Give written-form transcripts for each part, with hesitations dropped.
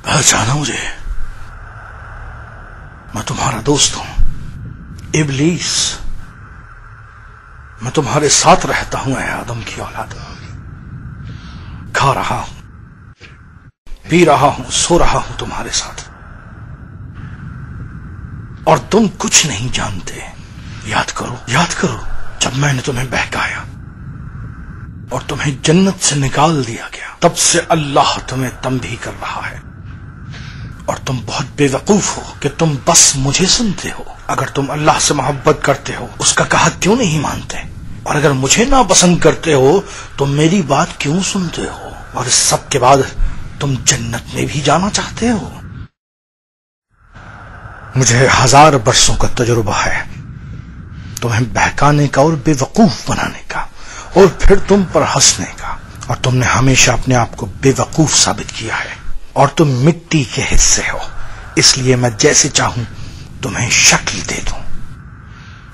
पहचाना मुझे? मैं तुम्हारा दोस्त हूं, इब्लीस। मैं तुम्हारे साथ रहता हूं, ऐ आदम की औलाद। खा रहा हूं, पी रहा हूं, सो रहा हूं तुम्हारे साथ, और तुम कुछ नहीं जानते। याद करो जब मैंने तुम्हें बहकाया और तुम्हें जन्नत से निकाल दिया गया, तब से अल्लाह तुम्हें तंबीह कर रहा है। और तुम बहुत बेवकूफ हो कि तुम बस मुझे सुनते हो। अगर तुम अल्लाह से मोहब्बत करते हो, उसका कहा क्यों नहीं मानते? और अगर मुझे ना पसंद करते हो तो मेरी बात क्यों सुनते हो? और इस सब के बाद तुम जन्नत में भी जाना चाहते हो? मुझे 1000 वर्षों का तजुर्बा है तुम्हें बहकाने का और बेवकूफ बनाने का, और फिर तुम पर हंसने का। और तुमने हमेशा अपने आप को बेवकूफ साबित किया है, और तुम मिट्टी के हिस्से हो। इसलिए मैं जैसे चाहूं तुम्हें शक्ल दे दूं,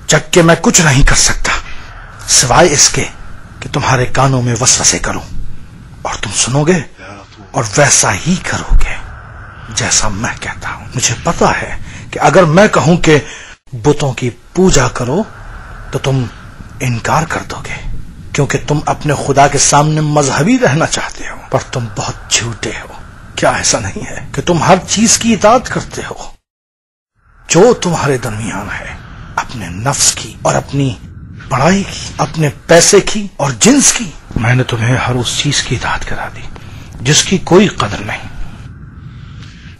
जबकि मैं कुछ नहीं कर सकता सिवाय इसके कि तुम्हारे कानों में वसवसे करूं, और तुम सुनोगे और वैसा ही करोगे जैसा मैं कहता हूं। मुझे पता है कि अगर मैं कहूं कि बुतों की पूजा करो तो तुम इनकार कर दोगे, क्योंकि तुम अपने खुदा के सामने मजहबी रहना चाहते हो। पर तुम बहुत झूठे हो। क्या ऐसा नहीं है कि तुम हर चीज की इताअत करते हो जो तुम्हारे दरमियान है, अपने नफ्स की और अपनी पढ़ाई की, अपने पैसे की और जिन्स की? मैंने तुम्हें हर उस चीज की इताअत करा दी जिसकी कोई कदर नहीं,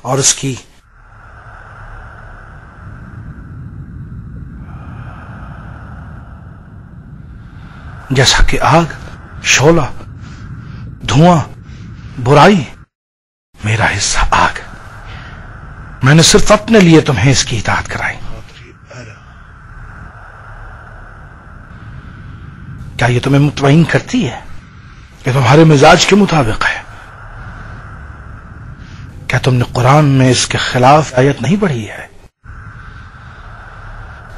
और उसकी जैसा कि आग, शोला, धुआं, बुराई, मेरा हिस्सा आग। मैंने सिर्फ अपने लिए तुम्हें इसकी इताअत कराई। क्या ये तुम्हें मुतमईन करती है? ये तुम्हारे मिजाज के मुताबिक है? क्या तुमने कुरान में इसके खिलाफ आयत नहीं पढ़ी है?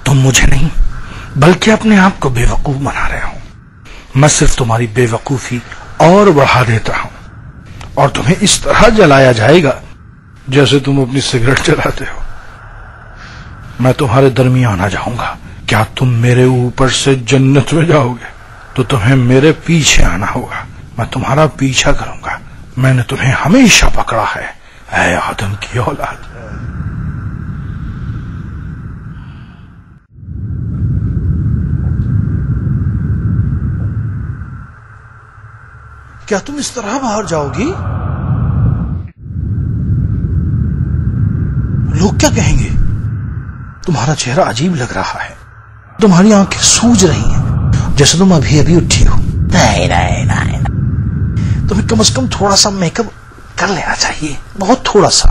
तुम मुझे नहीं बल्कि अपने आप को बेवकूफ बना रहे हो। मैं सिर्फ तुम्हारी बेवकूफी और बढ़ा देता हूं, और तुम्हें इस तरह जलाया जाएगा जैसे तुम अपनी सिगरेट जलाते हो। मैं तुम्हारे दरमियान आ जाऊंगा। क्या तुम मेरे ऊपर से जन्नत में जाओगे तो तुम्हें मेरे पीछे आना होगा। मैं तुम्हारा पीछा करूंगा। मैंने तुम्हें हमेशा पकड़ा है, ऐ आदम की औलाद। क्या तुम इस तरह बाहर जाओगी? लोग क्या कहेंगे? तुम्हारा चेहरा अजीब लग रहा है, तुम्हारी आंखें सूज रही हैं जैसे तुम अभी अभी उठी हो। नहीं, तुम्हें कम से कम थोड़ा सा मेकअप कर लेना चाहिए, बहुत थोड़ा सा।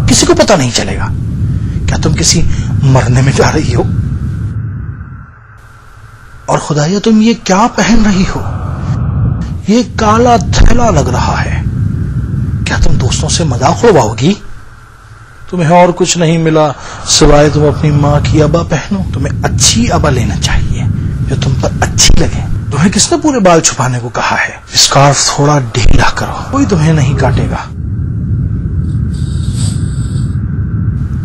किसी को पता नहीं चलेगा। क्या तुम किसी मरने में जा रही हो? और खुदाया तुम ये क्या पहन रही हो? ये काला थैला लग रहा है। क्या तुम दोस्तों से मजाक उड़वाओगी? तुम्हें और कुछ नहीं मिला सिवाय तुम अपनी माँ की अबा पहनो। तुम्हें अच्छी अबा लेना चाहिए जो तुम पर अच्छी लगे। तुम्हें किसने पूरे बाल छुपाने को कहा है? स्कार्फ थोड़ा ढीला करो, कोई तुम्हें नहीं काटेगा।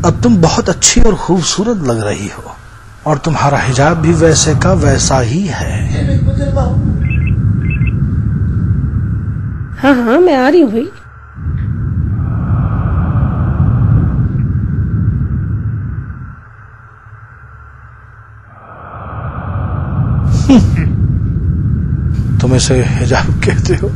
अब तुम बहुत अच्छी और खूबसूरत लग रही हो, और तुम्हारा हिजाब भी वैसे का वैसा ही है। हाँ, मैं आ रही हूँ भाई। तुम इसे हिजाब कहते हो?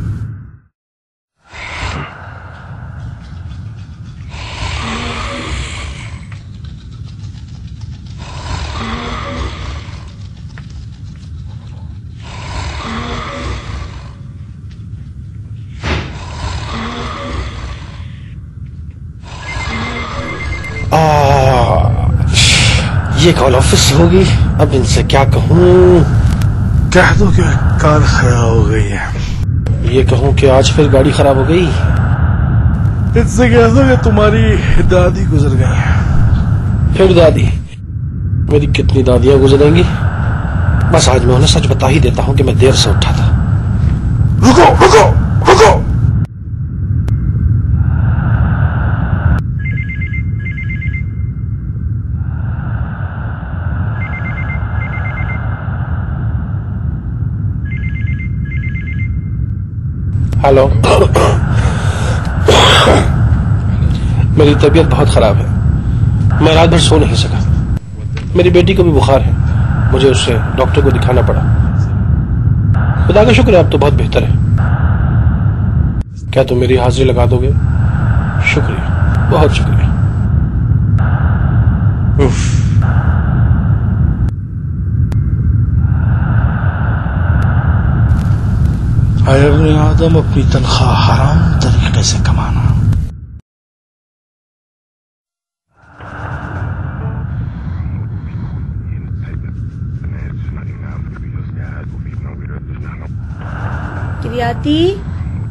ये कॉल ऑफिस होगी। अब इनसे क्या कहूँ? कह दो कि कार खराब हो गई है। ये कहूँ कि आज फिर गाड़ी खराब हो गई। इससे कह दो कि तुम्हारी दादी गुजर गई है। फिर दादी? मेरी कितनी दादियां गुजरेंगी? बस आज मैं उन्हें सच बता ही देता हूँ कि मैं देर से उठा था। रुको रुको रुको। हेलो। मेरी तबीयत बहुत खराब है, मैं रात भर सो नहीं सका। मेरी बेटी को भी बुखार है, मुझे उससे डॉक्टर को दिखाना पड़ा। खुदा का शुक्र है अब तो बहुत बेहतर है। क्या तुम मेरी हाजिरी लगा दोगे? शुक्रिया, बहुत शुक्रिया। हाय इब्ने आदम, अपनी तनख्वाह हराम तरीके से कमाना। किरियाती,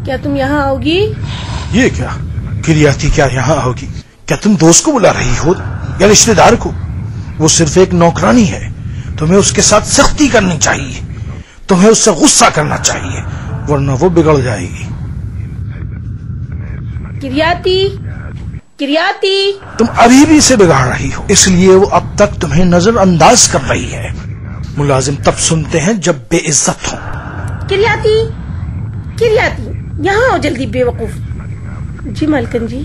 क्या तुम यहाँ आओगी? ये क्या किरियाती, क्या यहाँ आओगी? क्या तुम दोस्त को बुला रही हो या रिश्तेदार को? वो सिर्फ एक नौकरानी है, तुम्हें उसके साथ सख्ती करनी चाहिए, तुम्हें उससे गुस्सा करना चाहिए, वरना वो बिगड़ जाएगी। किरियाती, किरियाती, तुम अभी भी इसे बिगाड़ रही हो, इसलिए वो अब तक तुम्हें नजरअंदाज कर रही है। मुलाजिम तब सुनते हैं जब बेइज्जत हो। किरियाती, किरियाती, यहाँ आओ जल्दी बेवकूफ। जी मालकन जी।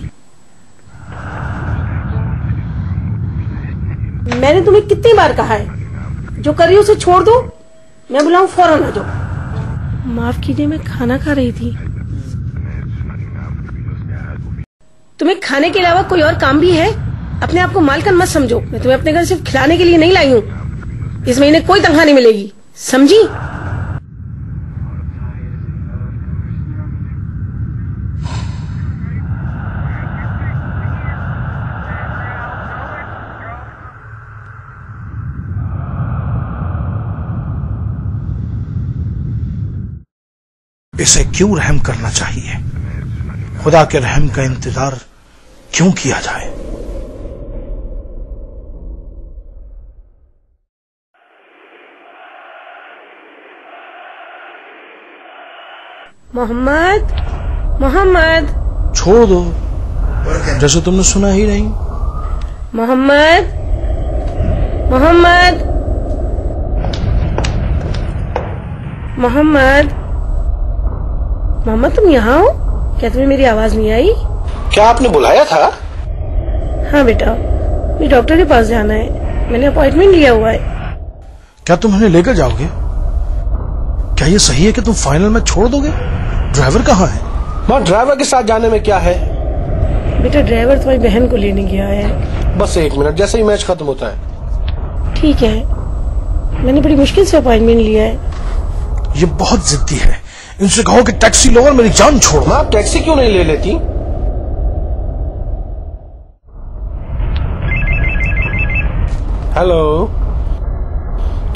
मैंने तुम्हें कितनी बार कहा है जो कर रही हो उसे छोड़ दो। मैं बुलाऊं फौरन आ जाओ। माफ कीजिए, मैं खाना खा रही थी। तुम्हें खाने के अलावा कोई और काम भी है? अपने आप को मालकन मत समझो। मैं तुम्हें अपने घर सिर्फ खिलाने के लिए नहीं लाई हूँ। इस महीने कोई तनख्वाह नहीं मिलेगी, समझी? इसे क्यों रहम करना चाहिए? खुदा के रहम का इंतजार क्यों किया जाए? मोहम्मद, मोहम्मद, छोड़ दो, जैसे तुमने सुना ही नहीं। मोहम्मद, मोहम्मद, मोहम्मद, मोहम्मद, तुम यहाँ हो? क्या तुम्हें मेरी आवाज नहीं आई? क्या आपने बुलाया था? हाँ बेटा, मुझे डॉक्टर के पास जाना है, मैंने अपॉइंटमेंट लिया हुआ है। क्या तुम उन्हें लेकर जाओगे? क्या ये सही है कि तुम फाइनल में छोड़ दोगे? ड्राइवर कहाँ है? माँ, ड्राइवर के साथ जाने में क्या है? बेटा, ड्राइवर तुम्हारी बहन को लेने गया है। बस 1 मिनट, जैसे ही मैच खत्म होता है। ठीक है, मैंने बड़ी मुश्किल से अपॉइंटमेंट लिया है। ये बहुत जिद्दी है, इनसे कहो कि टैक्सी लो और मेरी जान छोड़ो। माँ, आप टैक्सी क्यों नहीं ले लेती? हेलो,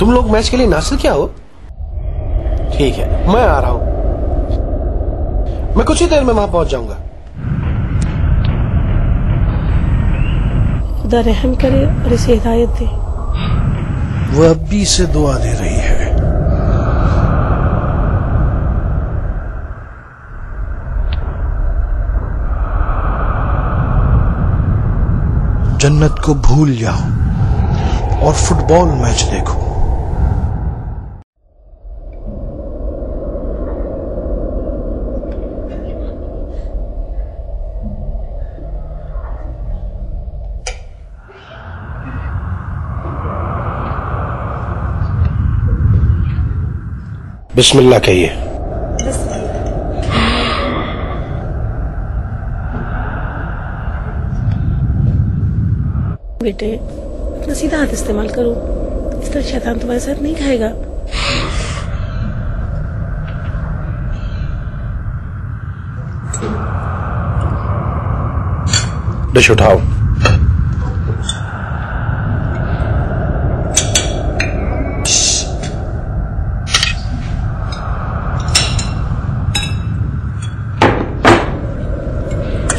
तुम लोग मैच के लिए नासिर क्या हो? ठीक है, मैं आ रहा हूं। मैं कुछ ही देर में वहां पहुंच जाऊंगा। खुदा रहम करे और इसे हिदायत दे। वो अब भी इसे दुआ दे रही है। जन्नत को भूल जाओ और फुटबॉल मैच देखो। बिस्मिल्लाह कहिए। बेटे, अपना सीधा हाथ इस्तेमाल करो, इस तरह शैतान तुम्हारे साथ नहीं खाएगा। डिश उठाओ।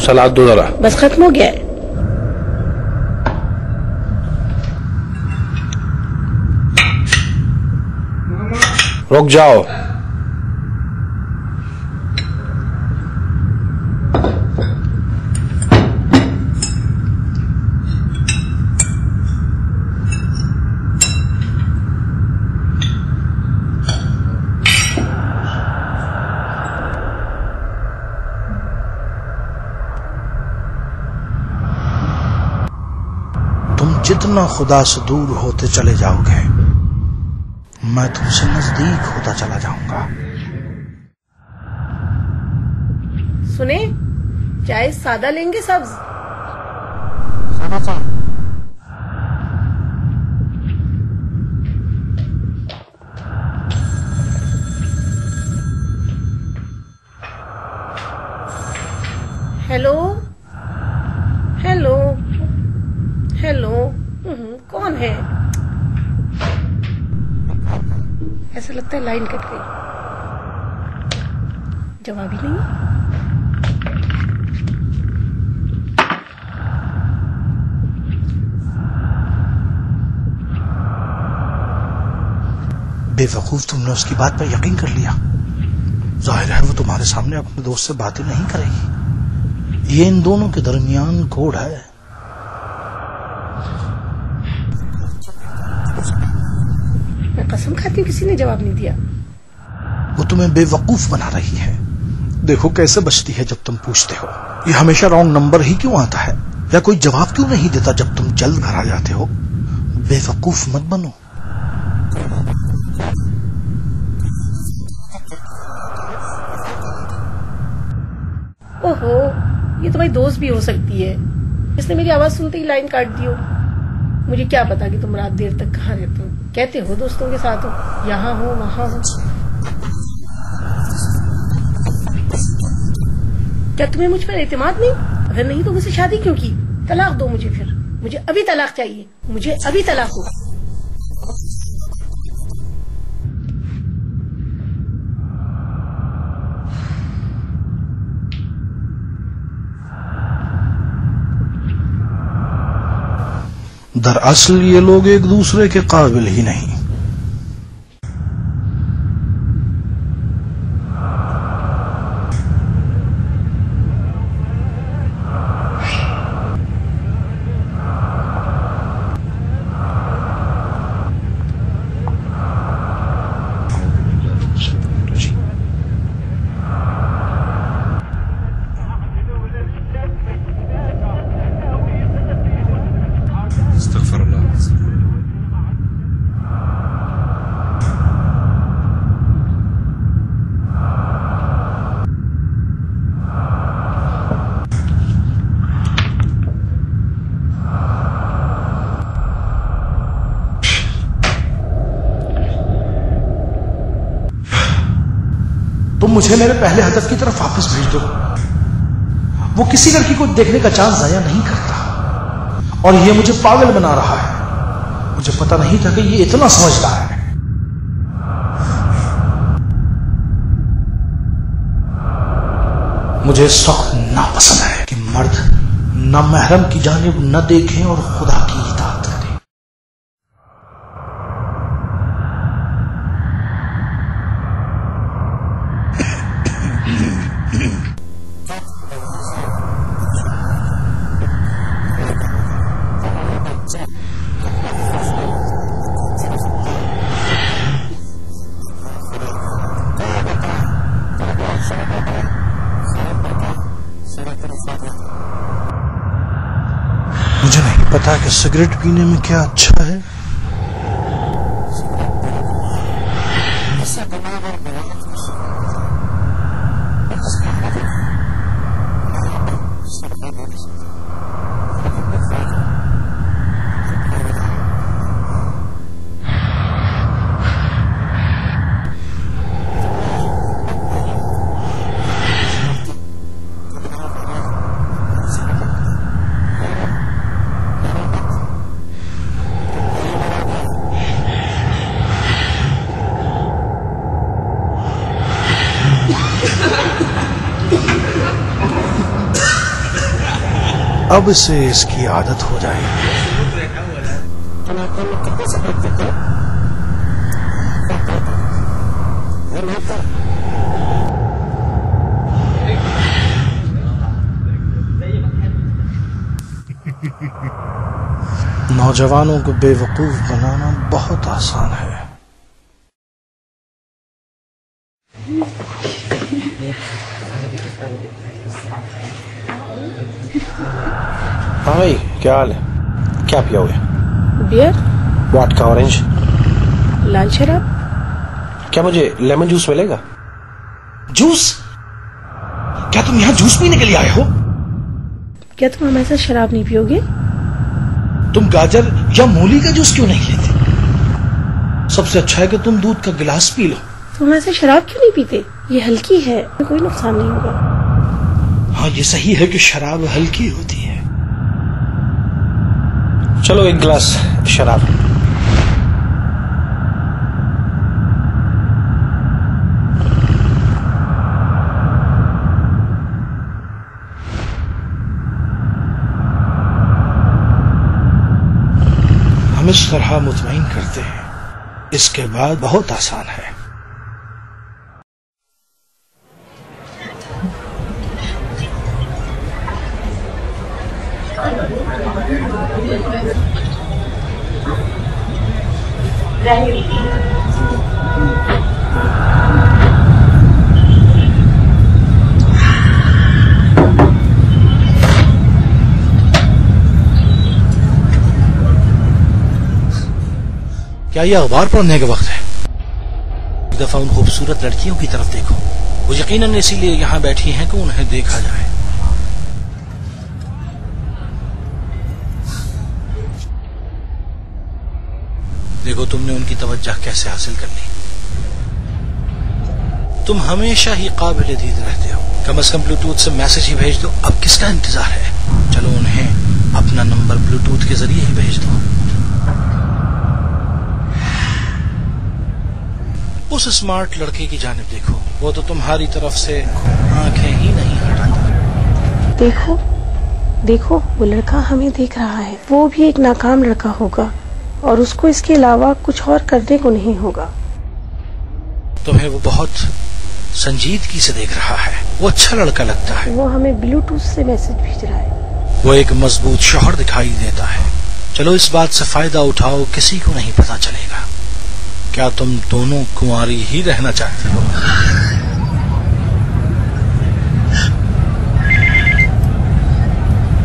सलाद दो जरा। बस खत्म हो गया है। रुक जाओ। जितना खुदा से दूर होते चले जाओगे, मैं तुमसे नजदीक होता चला जाऊंगा। सुने, चाय सादा लेंगे सब्ज? हेलो हेलो हेलो, कौन है? ऐसा लगता है लाइन कट गई, जवाब ही नहीं। बेवकूफ, तुमने उसकी बात पर यकीन कर लिया। जाहिर है वो तुम्हारे सामने अपने दोस्त से बातें नहीं करेगी। ये इन दोनों के दरमियान कोड है। मैं कसम खाती हूँ किसी ने जवाब नहीं दिया। वो तुम्हें बेवकूफ बना रही है। देखो कैसे बचती है जब तुम पूछते हो। ये हमेशा रॉन्ग नंबर ही क्यों आता है, या कोई जवाब क्यों नहीं देता जब तुम जल्द घर आ जाते हो। बेवकूफ मत बनो। ओहो, ये तुम्हारी दोस्त भी हो सकती है। इसने मेरी आवाज सुनते ही लाइन काट दी हो। मुझे क्या पता कि तुम रात देर तक कहाँ रहते हो। कहते हो दोस्तों के साथ हो, यहाँ हो वहां हो। क्या तुम्हें मुझ पर एतमाद नहीं? अगर नहीं तो मुझसे शादी क्यों की? तलाक दो मुझे फिर। मुझे अभी तलाक चाहिए, मुझे अभी तलाक दो। दरअसल ये लोग एक दूसरे के काबिल ही नहीं। तुम मुझे मेरे पहले हदफ की तरफ वापस भेज दो। वो किसी लड़की को देखने का चांस जाया नहीं करता, और ये मुझे पागल बना रहा है। मुझे पता नहीं था कि ये इतना समझदार है। मुझे इस वक्त नापसंद है कि मर्द न महरम की जानिब न देखें और खुदा की इताअत करें। मुझे नहीं पता कि सिगरेट पीने में क्या अच्छा है। अब इसे इसकी आदत हो जाएगी। नौजवानों को बेवकूफ बनाना बहुत आसान है। हाँ भाई, क्या हाल है? क्या पिया हुआ है? बियर? Vodka orange. लाल शराब? क्या मुझे लेमन जूस मिलेगा? जूस? क्या तुम यहाँ जूस पीने के लिए आए हो? क्या तुम हमारे साथ शराब नहीं पियोगे? तुम गाजर या मूली का जूस क्यों नहीं लेते? सबसे अच्छा है कि तुम दूध का गिलास पी लो। तुम हमारे साथ शराब क्यों नहीं पीते? ये हल्की है, कोई नुकसान नहीं होगा। हाँ, ये सही है कि शराब हल्की होती है। चलो एक गिलास शराब। हम इस तरह मुतमईन करते हैं, इसके बाद बहुत आसान है। क्या ये अखबार पढ़ने का वक्त है? एक दफा उन खूबसूरत लड़कियों की तरफ देखो। वो यकीनन इसीलिए यहाँ बैठी हैं कि उन्हें देखा जाए। देखो तुमने उनकी तवज्जो कैसे हासिल कर ली। तुम हमेशा ही काबिल दीद रहते हो। कम से कम ब्लूटूथ से मैसेज ही भेज दो। अब किसका इंतजार है? चलो उन्हें अपना नंबर ब्लूटूथ के जरिए ही भेज दो। उस स्मार्ट लड़के की जानिब देखो, वो तो तुम्हारी तरफ से आंखें ही नहीं हटाता। देखो देखो, वो लड़का हमें देख रहा है। वो भी एक नाकाम लड़का होगा और उसको इसके अलावा कुछ और करने को नहीं होगा। तुम्हें वो बहुत संजीदगी से देख रहा है। वो अच्छा लड़का लगता है। वो हमें ब्लूटूथ से मैसेज भेज रहा है। वो एक मजबूत शौहर दिखाई देता है। चलो इस बात से फायदा उठाओ, किसी को नहीं पता चलेगा। क्या तुम दोनों कुंवारी ही रहना चाहते हो?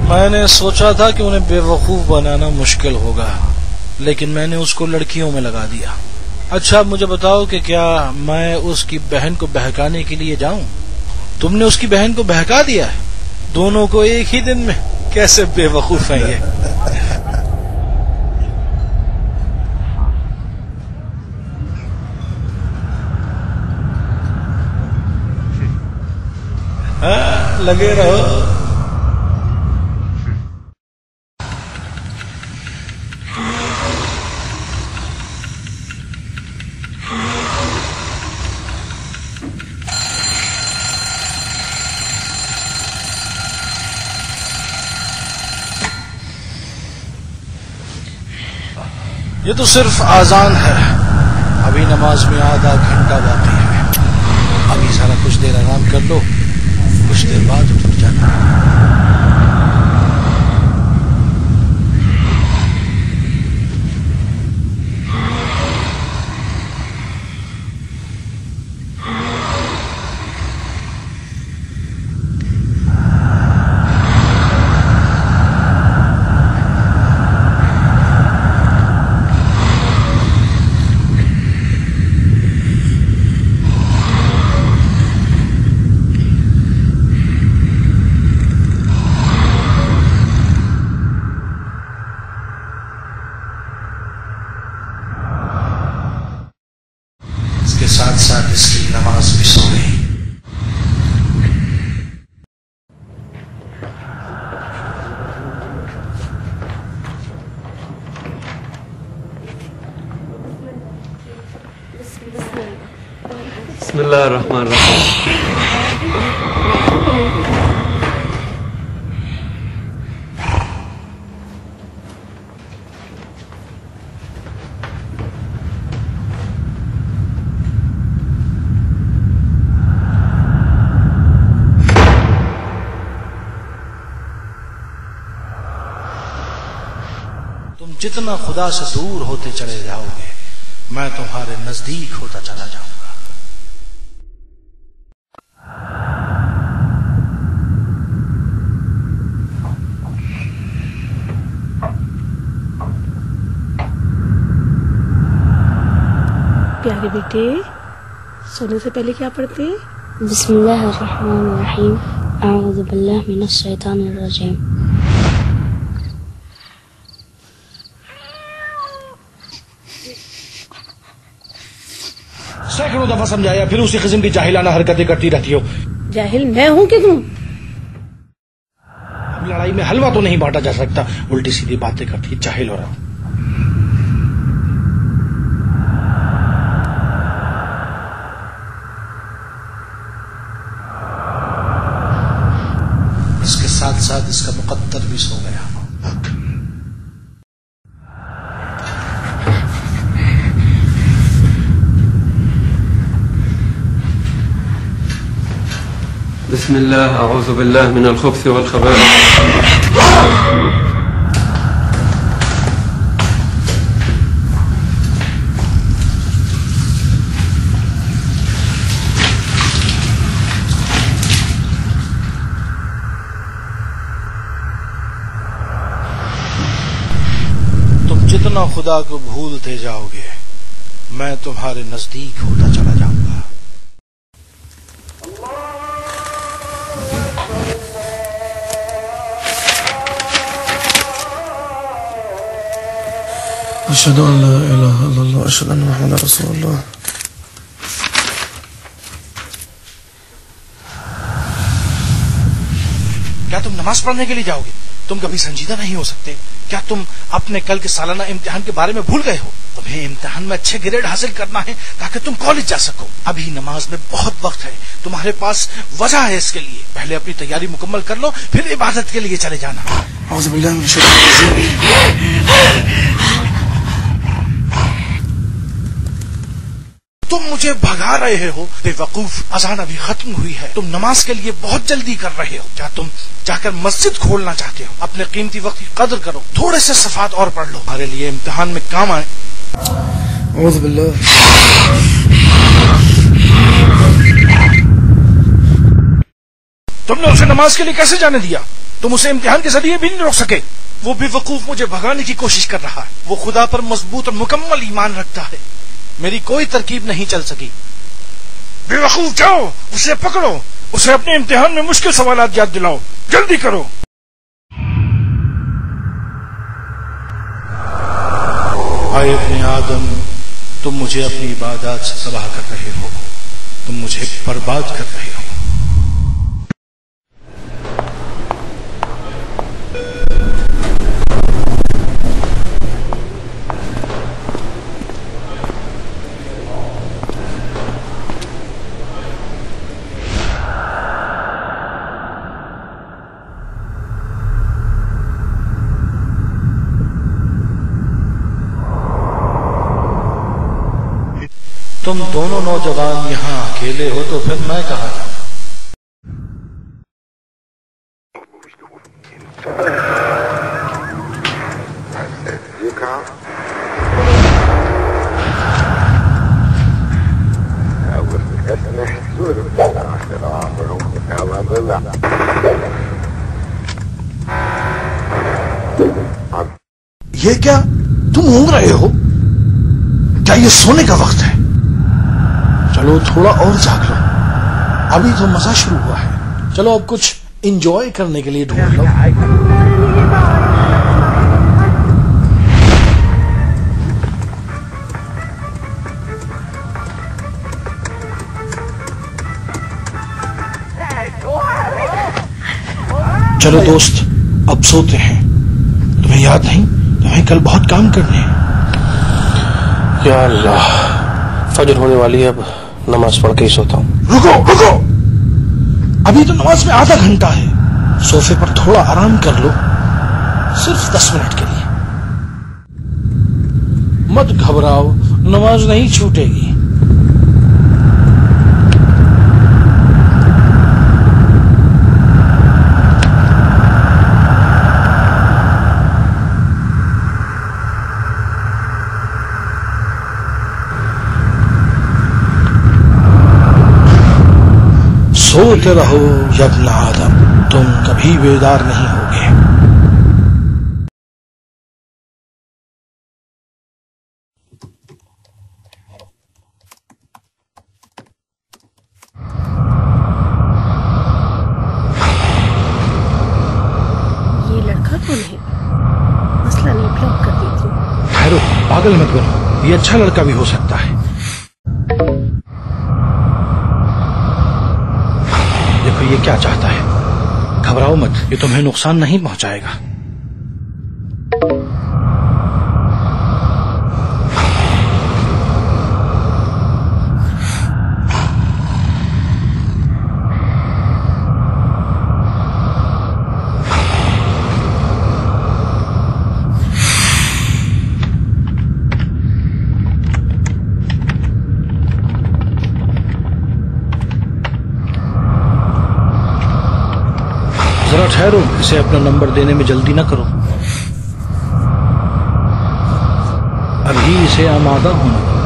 मैंने सोचा था कि उन्हें बेवकूफ बनाना मुश्किल होगा, लेकिन मैंने उसको लड़कियों में लगा दिया। अच्छा अब मुझे बताओ कि क्या मैं उसकी बहन को बहकाने के लिए जाऊं? तुमने उसकी बहन को बहका दिया है, दोनों को एक ही दिन में। कैसे बेवकूफ हैं ये। लगे रहो। ये तो सिर्फ आजान है। अभी नमाज में आधा घंटा बाकी है। अभी सारा कुछ देर आराम कर लो, कुछ देर बाद उठ जाना। इसके साथ साथ इसकी नमाज भी सो गई। बिस्मिल्लाहिर्रहमानिर्रहीम। तुम जितना खुदा से दूर होते चले जाओगे, मैं तुम्हारे नजदीक होता चला जाऊंगा। मेरे बेटे सोने से पहले क्या पढ़ते हैं? बिस्मिल्लाहिर्रहमानिर्रहीम अऊज़ु बिल्लाहि मिनश शैतानिर रजीम। सैकड़ों दफा समझाया, फिर उसी किस्म की जाहिलाना हरकतें करती रहती हो। जाहिल मैं हूं कि तुम? अब लड़ाई में हलवा तो नहीं बांटा जा सकता, उल्टी सीधी बातें करती, जाहिल हो रहा हूं। इसके साथ साथ इसका मुकद्दर भी सो गया। बिस्मिल्लाह अऊज़ु बिल्लाहि मिनल खुब्सी वल खबाइस। तुम जितना खुदा को भूलते जाओगे, मैं तुम्हारे नजदीक होता चला जाऊंगा। अशहदु अन ला इलाहा इल्लल्लाह अशहदु अन्ना मुहम्मदन रसूलुल्लाह। क्या तुम नमाज पढ़ने के लिए जाओगे? तुम कभी संजीदा नहीं हो सकते? क्या तुम अपने कल के सालाना इम्तिहान के बारे में भूल गए हो? तुम्हें इम्तिहान में अच्छे ग्रेड हासिल करना है ताकि तुम कॉलेज जा सको। अभी नमाज में बहुत वक्त है, तुम्हारे पास वजह है इसके लिए। पहले अपनी तैयारी मुकम्मल कर लो, फिर इबादत के लिए चले जाना। तुम मुझे भगा रहे हो बेवकूफ, अज़ान अभी खत्म हुई है, तुम नमाज के लिए बहुत जल्दी कर रहे हो। क्या तुम जाकर मस्जिद खोलना चाहते हो? अपने कीमती वक्त की कदर करो, थोड़े से सफात और पढ़ लो, हमारे लिए इम्तिहान में काम आए। तुमने उसे नमाज के लिए कैसे जाने दिया? तुम उसे इम्तिहान के जरिए भी नहीं रोक सके। वो बेवकूफ मुझे भगाने की कोशिश कर रहा है। वो खुदा पर मजबूत और मुकम्मल ईमान रखता है, मेरी कोई तरकीब नहीं चल सकी। बेवकूफ, जाओ उसे पकड़ो, उसे अपने इम्तिहान में मुश्किल सवालात याद दिलाओ, जल्दी करो। आए अपने आदम, तुम मुझे अपनी इबादत से तबाह कर रहे हो, तुम मुझे बर्बाद कर रहे हो। तुम दोनों नौजवान यहाँ अकेले हो तो फिर मैं कहाँ जाऊँ? ये क्या तुम ऊँग रहे हो? क्या ये सोने का वक्त है? चलो थोड़ा और जाग लो, अभी तो मजा शुरू हुआ है। चलो अब कुछ एंजॉय करने के लिए ढूंढ लो। चलो दोस्त अब सोते हैं। तुम्हें याद नहीं, तुम्हें कल बहुत काम करने हैं। या अल्लाह, फजर होने वाली है, अब नमाज पढ़ के ही सोता हूँ। रुको रुको, अभी तो नमाज में आधा घंटा है। सोफे पर थोड़ा आराम कर लो, सिर्फ 10 मिनट के लिए। मत घबराओ, नमाज नहीं छूटेगी। सोते रहो यब्न आदम, तुम कभी बेदार नहीं होगे। पागल मत बनो, ये अच्छा लड़का भी हो सकता है। देखो ये क्या चाहता है, घबराओ मत, ये तुम्हें नुकसान नहीं पहुंचाएगा। जरा ठहरो, इसे अपना नंबर देने में जल्दी न करो, अभी इसे आमादा होना दो।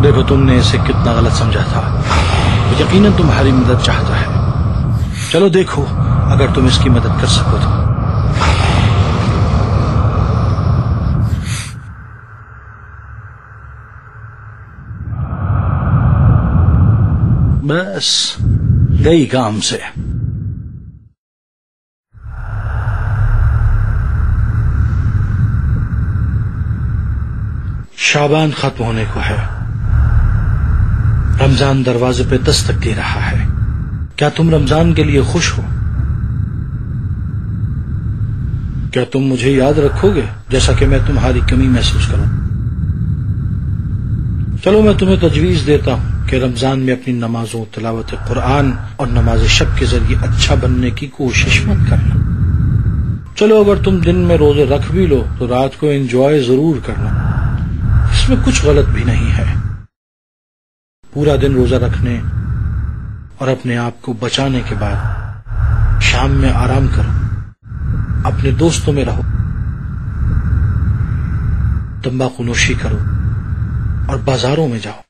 देखो तुमने इसे कितना गलत समझा था, यकीनन तुम्हारी मदद चाहता है। चलो देखो अगर तुम इसकी मदद कर सको तो। बस गई काम से। शाबान खत्म होने को है, रमजान दरवाजे पे दस्तक दे रहा है। क्या तुम रमजान के लिए खुश हो? क्या तुम मुझे याद रखोगे जैसा कि मैं तुम्हारी कमी महसूस करूं? चलो मैं तुम्हें तजवीज देता हूं कि रमजान में अपनी नमाजों, तिलावत कुरान और नमाज शब के जरिए अच्छा बनने की कोशिश मत करना। चलो अगर तुम दिन में रोजे रख भी लो तो रात को एंजॉय जरूर करना, इसमें कुछ गलत भी नहीं है। पूरा दिन रोजा रखने और अपने आप को बचाने के बाद शाम में आराम करो, अपने दोस्तों में रहो, तंबाकू नोशी करो और बाजारों में जाओ।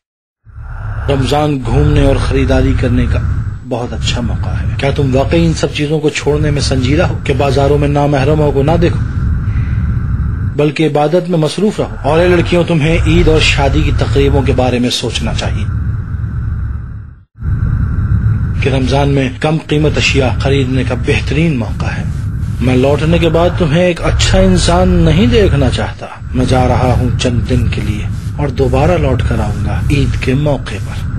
रमजान घूमने और खरीदारी करने का बहुत अच्छा मौका है। क्या तुम वाकई इन सब चीजों को छोड़ने में संजीदा हो कि बाजारों में नामहरमों को ना देखो, बल्कि इबादत में मसरूफ रहो? और ये लड़कियों, तुम्हें ईद और शादी की तकरीबों के बारे में सोचना चाहिए कि रमजान में कम कीमत अशिया खरीदने का बेहतरीन मौका है। मैं लौटने के बाद तुम्हें एक अच्छा इंसान नहीं देखना चाहता। मैं जा रहा हूं चंद दिन के लिए और दोबारा लौट कर आऊंगा ईद के मौके पर।